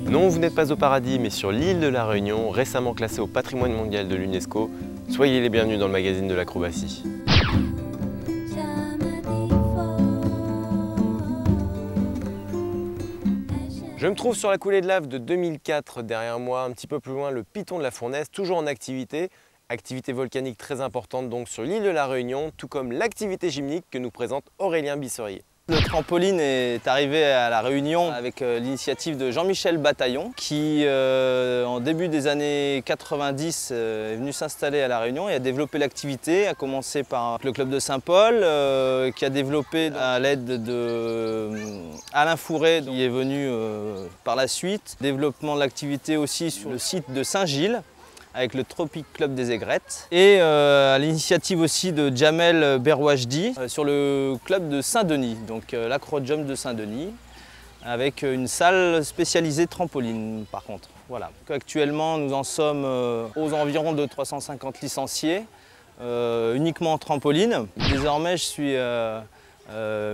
Non, vous n'êtes pas au paradis, mais sur l'île de la Réunion, récemment classée au patrimoine mondial de l'UNESCO. Soyez les bienvenus dans le magazine de l'acrobatie. Je me trouve sur la coulée de lave de 2004, derrière moi, un petit peu plus loin, le Piton de la Fournaise, toujours en activité. Activité volcanique très importante donc sur l'île de la Réunion, tout comme l'activité gymnique que nous présente Aurélien Bisserier. Le trampoline est arrivé à La Réunion avec l'initiative de Jean-Michel Bataillon qui, en début des années 90, est venu s'installer à La Réunion et a développé l'activité, a commencé par le club de Saint-Paul, qui a développé à l'aide d'Alain Fourret, qui est venu par la suite. Développement de l'activité aussi sur le site de Saint-Gilles, avec le Tropic Club des Aigrettes et à l'initiative aussi de Jamel Berwajdi sur le club de Saint-Denis, donc l'Acrojump de Saint-Denis, avec une salle spécialisée trampoline par contre. Voilà. Actuellement nous en sommes aux environs de 350 licenciés, uniquement en trampoline. Désormais je suis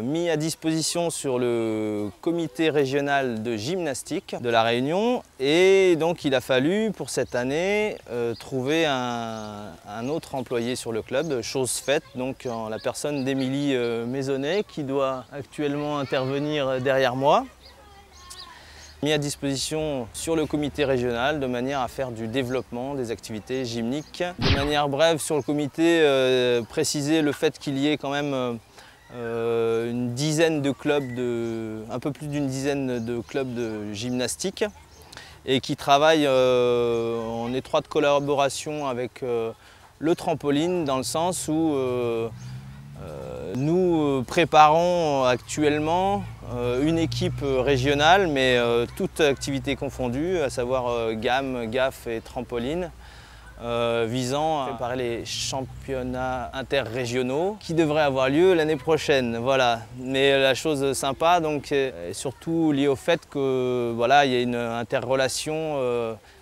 mis à disposition sur le comité régional de gymnastique de La Réunion et donc il a fallu pour cette année trouver un autre employé sur le club, chose faite donc en la personne d'Émilie Maisonnet qui doit actuellement intervenir derrière moi. Mis à disposition sur le comité régional de manière à faire du développement des activités gymniques. De manière brève sur le comité, préciser le fait qu'il y ait quand même une dizaine de clubs, un peu plus d'une dizaine de clubs de gymnastique et qui travaillent en étroite collaboration avec le trampoline dans le sens où nous préparons actuellement une équipe régionale mais toute activité confondue, à savoir gamme, gaffe et trampoline. Visant à préparer les championnats interrégionaux qui devraient avoir lieu l'année prochaine. Voilà. Mais la chose sympa donc, est surtout liée au fait que voilà, il y a une interrelation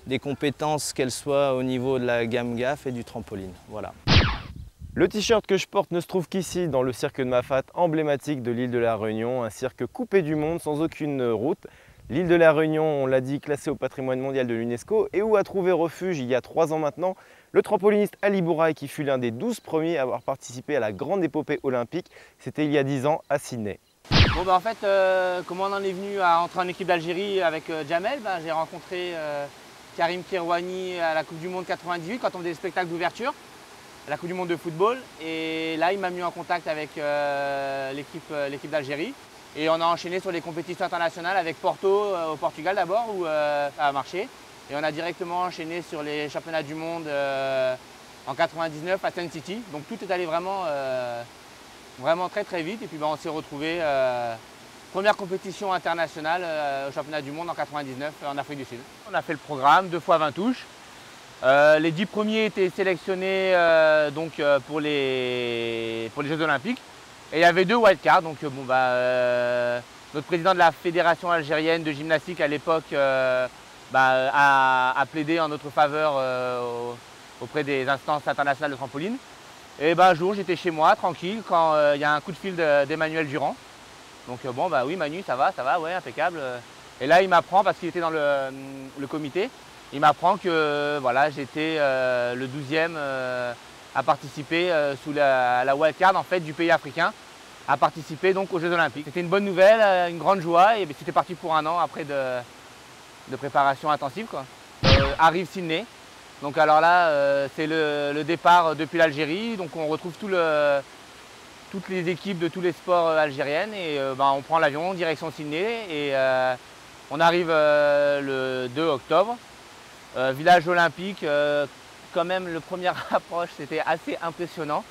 des compétences, qu'elles soient au niveau de la gamme gaffe et du trampoline. Voilà. Le t-shirt que je porte ne se trouve qu'ici, dans le cirque de Mafate, emblématique de l'île de la Réunion, un cirque coupé du monde sans aucune route. L'île de la Réunion, on l'a dit, classée au patrimoine mondial de l'UNESCO et où a trouvé refuge il y a 3 ans maintenant le trampoliniste Ali Bouraï qui fut l'un des 12 premiers à avoir participé à la grande épopée olympique. C'était il y a 10 ans à Sydney. Bon en fait, comment on en est venu à entrer en équipe d'Algérie avec Jamel, j'ai rencontré Karim Kirouani à la Coupe du Monde 98 quand on faisait des spectacles d'ouverture, la Coupe du Monde de football. Et là, il m'a mis en contact avec l'équipe d'Algérie. Et on a enchaîné sur les compétitions internationales avec Porto au Portugal d'abord où ça a marché. Et on a directement enchaîné sur les championnats du monde en 99 à Sun City. Donc tout est allé vraiment très très vite. Et puis on s'est retrouvés première compétition internationale au championnat du monde en 99 en Afrique du Sud. On a fait le programme 2 fois 20 touches. Les 10 premiers étaient sélectionnés pour les Jeux Olympiques. Et il y avait 2 wildcards, donc notre président de la fédération algérienne de gymnastique à l'époque a plaidé en notre faveur auprès des instances internationales de trampoline. Et un jour j'étais chez moi tranquille quand il y a un coup de fil d'Emmanuel Durand. Donc oui Manu, ça va, ouais, impeccable. Et là il m'apprend, parce qu'il était dans le comité, il m'apprend que voilà, j'étais le 12e à participer sous la wildcard en fait, du pays africain, à participer donc aux Jeux Olympiques. C'était une bonne nouvelle, une grande joie, et c'était parti pour 1 an après de préparation intensive, quoi. Arrive Sydney, donc alors là c'est le départ depuis l'Algérie, donc on retrouve toutes les équipes de tous les sports algériennes et on prend l'avion direction Sydney et on arrive le 2 octobre, village olympique. Quand même, le premier approche, c'était assez impressionnant.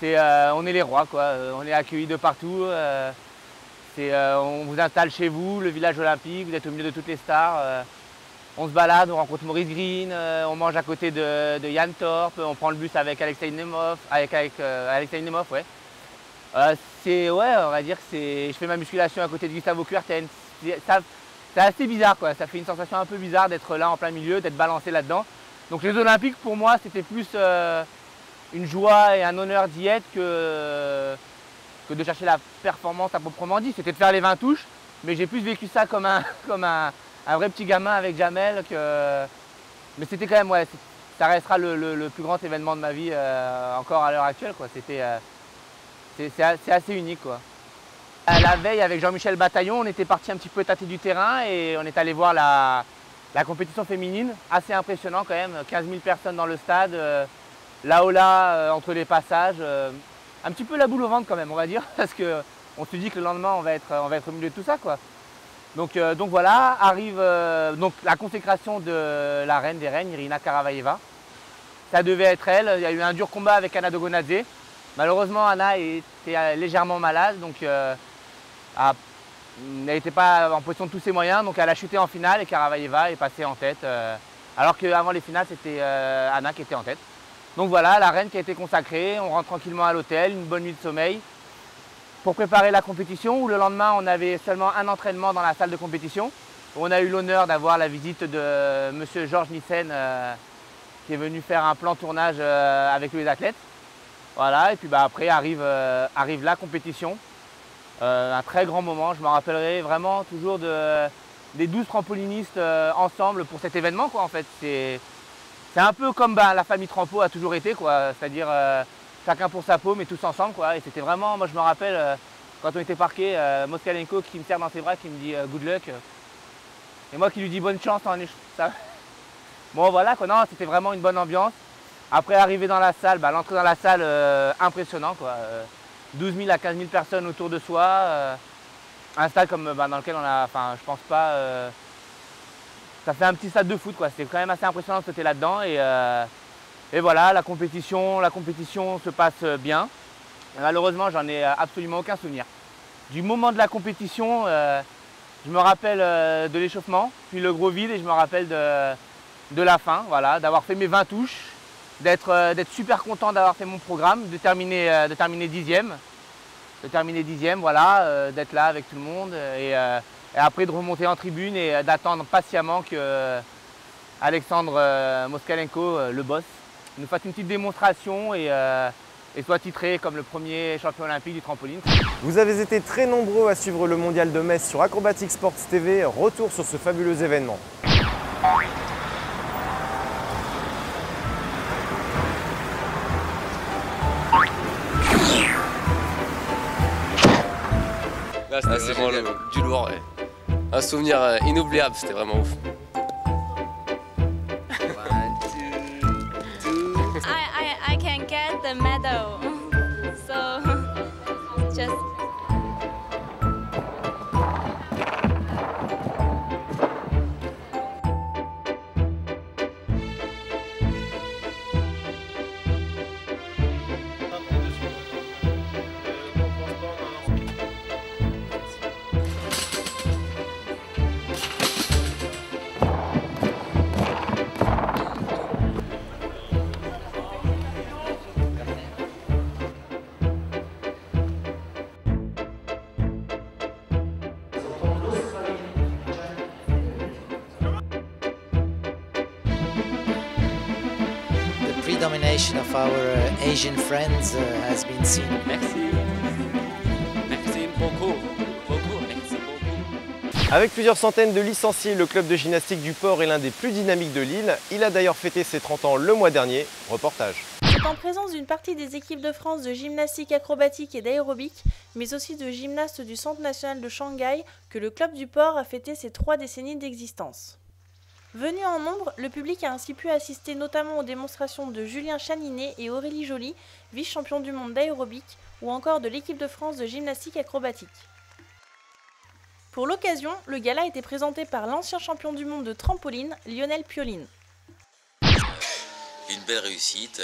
On est les rois, quoi. On est accueillis de partout. On vous installe chez vous, le village olympique, vous êtes au milieu de toutes les stars. On se balade, on rencontre Maurice Green, on mange à côté de Yann Torp, on prend le bus avec Alexei Nemov, ouais. On va dire que je fais ma musculation à côté de Gustavo Kuerten. C'est assez bizarre, quoi. Ça fait une sensation un peu bizarre d'être là en plein milieu, d'être balancé là-dedans. Donc les Olympiques, pour moi, c'était plus une joie et un honneur d'y être que que de chercher la performance à proprement dit. C'était de faire les 20 touches, mais j'ai plus vécu ça comme un vrai petit gamin avec Jamel. Mais c'était quand même, ouais, ça restera le plus grand événement de ma vie encore à l'heure actuelle, quoi. C'est assez unique, quoi. La veille, avec Jean-Michel Bataillon, on était parti un petit peu tâter du terrain et on est allé voir la compétition féminine. Assez impressionnant quand même, 15 000 personnes dans le stade, là entre les passages. Un petit peu la boule au ventre quand même, on va dire, parce qu'on se dit que le lendemain, on va être au milieu de tout ça, quoi. Donc voilà, arrive donc la consécration de la reine des reines, Irina Karavayeva. Ça devait être elle. Il y a eu un dur combat avec Anna Dogonadze. Malheureusement, Anna était légèrement malade, donc elle n'était pas en position de tous ses moyens, donc elle a chuté en finale et Karavayeva est passée en tête. Alors qu'avant les finales, c'était Anna qui était en tête. Donc voilà, la reine qui a été consacrée, on rentre tranquillement à l'hôtel, une bonne nuit de sommeil pour préparer la compétition, où le lendemain, on avait seulement un entraînement dans la salle de compétition. On a eu l'honneur d'avoir la visite de monsieur Georges Nissen qui est venu faire un plan tournage avec les athlètes. Voilà, et puis après arrive la compétition. Un très grand moment, je me rappellerai vraiment toujours des 12 trampolinistes ensemble pour cet événement, quoi, en fait. C'est un peu comme la famille Trampo a toujours été, quoi, c'est-à-dire chacun pour sa peau, mais tous ensemble, quoi. Et c'était vraiment, moi je me rappelle, quand on était parqué, Moskalenko qui me serre dans ses bras, qui me dit good luck. Et moi qui lui dis bonne chance en ça. Bon voilà, quoi, non, c'était vraiment une bonne ambiance. Après arriver dans la salle, l'entrée dans la salle, impressionnant, quoi. 12 000 à 15 000 personnes autour de soi. Un stade comme, dans lequel on a, enfin je pense pas, ça fait un petit stade de foot, quoi. C'était quand même assez impressionnant de sauter là-dedans. Et voilà, la compétition se passe bien. Et malheureusement, j'en ai absolument aucun souvenir. Du moment de la compétition, je me rappelle de l'échauffement, puis le gros vide, et je me rappelle de la fin, voilà, d'avoir fait mes 20 touches, d'être super content d'avoir fait mon programme, de terminer 10e. Voilà, d'être là avec tout le monde, et après de remonter en tribune et d'attendre patiemment que Alexandre Moskalenko, le boss, nous fasse une petite démonstration et soit titré comme le premier champion olympique du trampoline. Vous avez été très nombreux à suivre le mondial de Metz sur Acrobatic Sports TV. Retour sur ce fabuleux événement. Là, c'était vraiment du lourd. Ouais. Un souvenir inoubliable, c'était vraiment ouf. I can get the medal, so just. Predomination of our Asian friends has been seen. Merci. Merci beaucoup. Merci beaucoup. Avec plusieurs centaines de licenciés, le club de gymnastique du Port est l'un des plus dynamiques de l'île. Il a d'ailleurs fêté ses 30 ans le mois dernier. Reportage. C'est en présence d'une partie des équipes de France de gymnastique acrobatique et d'aérobic, mais aussi de gymnastes du Centre national de Shanghai, que le club du Port a fêté ses 3 décennies d'existence. Venu en nombre, le public a ainsi pu assister notamment aux démonstrations de Julien Chaninet et Aurélie Joly, vice-champion du monde d'aérobic, ou encore de l'équipe de France de gymnastique acrobatique. Pour l'occasion, le gala a été présenté par l'ancien champion du monde de trampoline, Lionel Pioline. Une belle réussite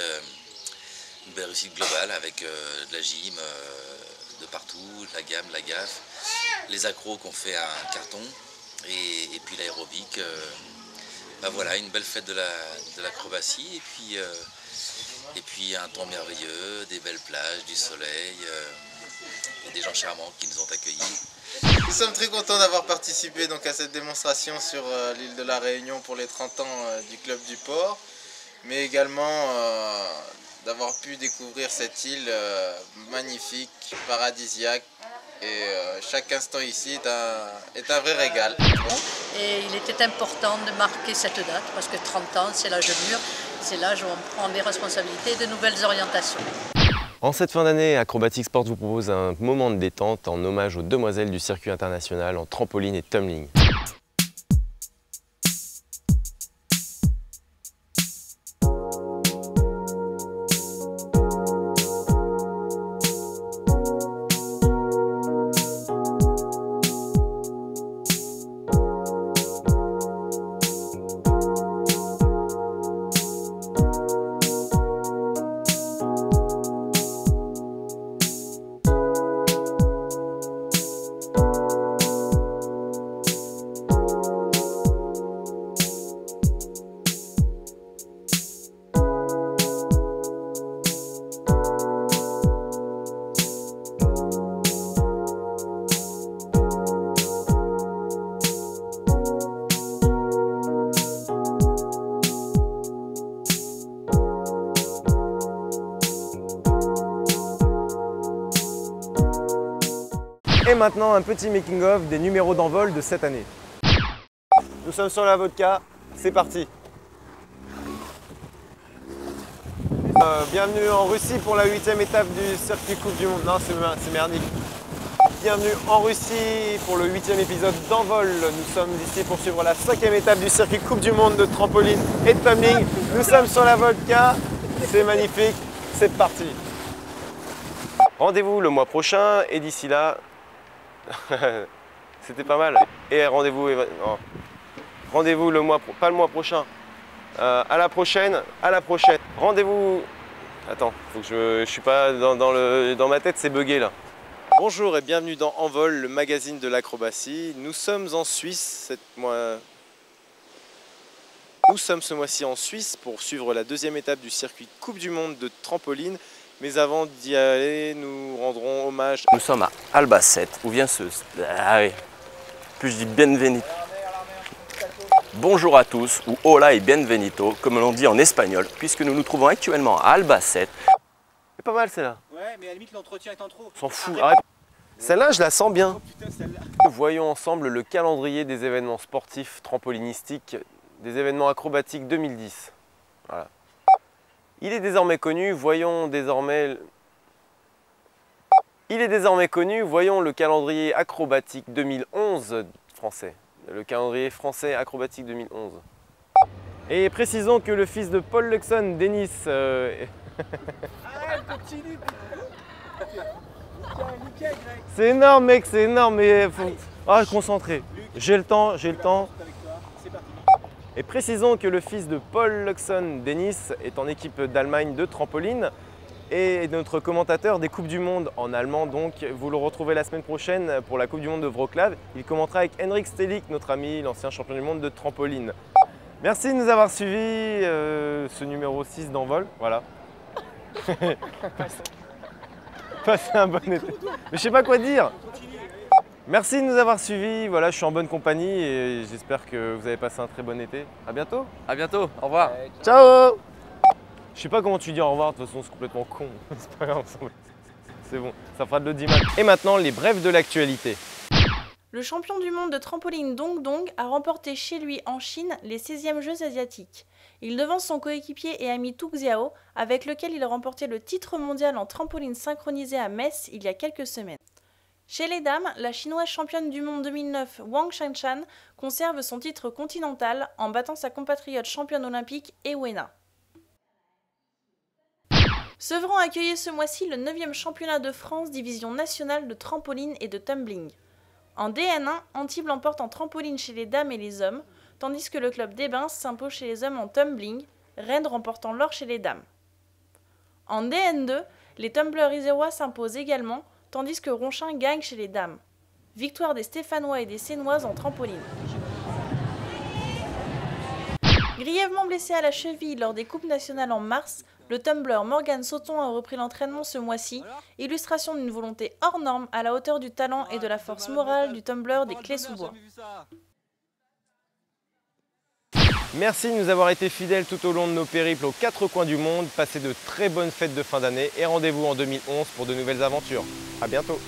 globale avec de la gym de partout, la gamme, la gaffe, les accros qu'on fait un carton et puis l'aérobic. Voilà, une belle fête de l'acrobatie et puis un temps merveilleux, des belles plages, du soleil et des gens charmants qui nous ont accueillis. Nous sommes très contents d'avoir participé donc à cette démonstration sur l'île de la Réunion pour les 30 ans du club du Port, mais également d'avoir pu découvrir cette île magnifique, paradisiaque. Et chaque instant ici est un vrai régal. Et il était important de marquer cette date parce que 30 ans, c'est l'âge mûr, c'est l'âge où on prend des responsabilités et de nouvelles orientations. En cette fin d'année, Acrobatic Sport vous propose un moment de détente en hommage aux demoiselles du circuit international en trampoline et tumbling. Et maintenant, un petit making-of des numéros d'envol de cette année. Nous sommes sur la vodka, c'est parti. Bienvenue en Russie pour la 8e étape du circuit Coupe du Monde. Non, c'est merdique. Bienvenue en Russie pour le 8e épisode d'Envol. Nous sommes ici pour suivre la 5e étape du circuit Coupe du Monde de trampoline et de tumbling. Nous sommes sur la vodka, c'est magnifique, c'est parti. Rendez-vous le mois prochain et d'ici là, c'était pas mal. Et rendez-vous le mois, pas le mois prochain, à la prochaine, Rendez-vous. Attends, faut que je suis pas dans ma tête, c'est bugué là. Bonjour et bienvenue dans Envol, le magazine de l'acrobatie. Nous sommes en Suisse Nous sommes ce mois-ci en Suisse pour suivre la 2e étape du circuit Coupe du Monde de trampoline. Mais avant d'y aller, nous rendrons hommage. Nous sommes à Albacete, où vient ce... Ah oui. Puis je dis bienvenido. Bonjour à tous, ou hola et bienvenido, comme l'on dit en espagnol, puisque nous nous trouvons actuellement à Albacete. C'est pas mal celle-là. Ouais, mais à la limite l'entretien est en trop. On s'en fout, arrête. Celle-là, je la sens bien. Oh, putain, celle-là. Voyons ensemble le calendrier des événements sportifs trampolinistiques, des événements acrobatiques 2010. Voilà. Il est désormais connu, voyons le calendrier acrobatique 2011 français. Le calendrier français acrobatique 2011. Et précisons que le fils de Paul Luxon, Denis... continue. C'est énorme mec, c'est énorme, mais faut... Ah, concentré. J'ai le temps. Et précisons que le fils de Paul Luxon, Denis, est en équipe d'Allemagne de trampoline et notre commentateur des Coupes du Monde en allemand. Donc vous le retrouvez la semaine prochaine pour la Coupe du Monde de Wrocław. Il commentera avec Henrik Stelik, notre ami, l'ancien champion du monde de trampoline. Merci de nous avoir suivis ce numéro 6 d'Envol. Voilà. Passez un bon été. Mais je sais pas quoi dire. Merci de nous avoir suivis, voilà, je suis en bonne compagnie et j'espère que vous avez passé un très bon été. À bientôt. À bientôt, au revoir. Ciao. Je sais pas comment tu dis au revoir, de toute façon c'est complètement con. C'est pas grave, c'est bon, ça fera de l'audimat. Et maintenant, les brèves de l'actualité. Le champion du monde de trampoline Dong Dong a remporté chez lui en Chine les 16e Jeux asiatiques. Il devance son coéquipier et ami Tu Xiao, avec lequel il a remporté le titre mondial en trampoline synchronisé à Metz il y a quelques semaines. Chez les dames, la chinoise championne du monde 2009 Wang Shanshan conserve son titre continental en battant sa compatriote championne olympique Ewena. Sevran a accueilli ce mois-ci le 9e championnat de France division nationale de trampoline et de tumbling. En DN1, Antibes l'emporte en trampoline chez les dames et les hommes, tandis que le club d'Ebens s'impose chez les hommes en tumbling, Rennes remportant l'or chez les dames. En DN2, les tumblers isérois s'imposent également, tandis que Ronchin gagne chez les dames. Victoire des Stéphanois et des Sénoises en trampoline. Grièvement blessé à la cheville lors des coupes nationales en mars, le tumbler Morgan Sauton a repris l'entraînement ce mois-ci, illustration d'une volonté hors norme à la hauteur du talent et de la force morale du tumbler des Clés-sous-Bois. Merci de nous avoir été fidèles tout au long de nos périples aux 4 coins du monde. Passez de très bonnes fêtes de fin d'année et rendez-vous en 2011 pour de nouvelles aventures. À bientôt.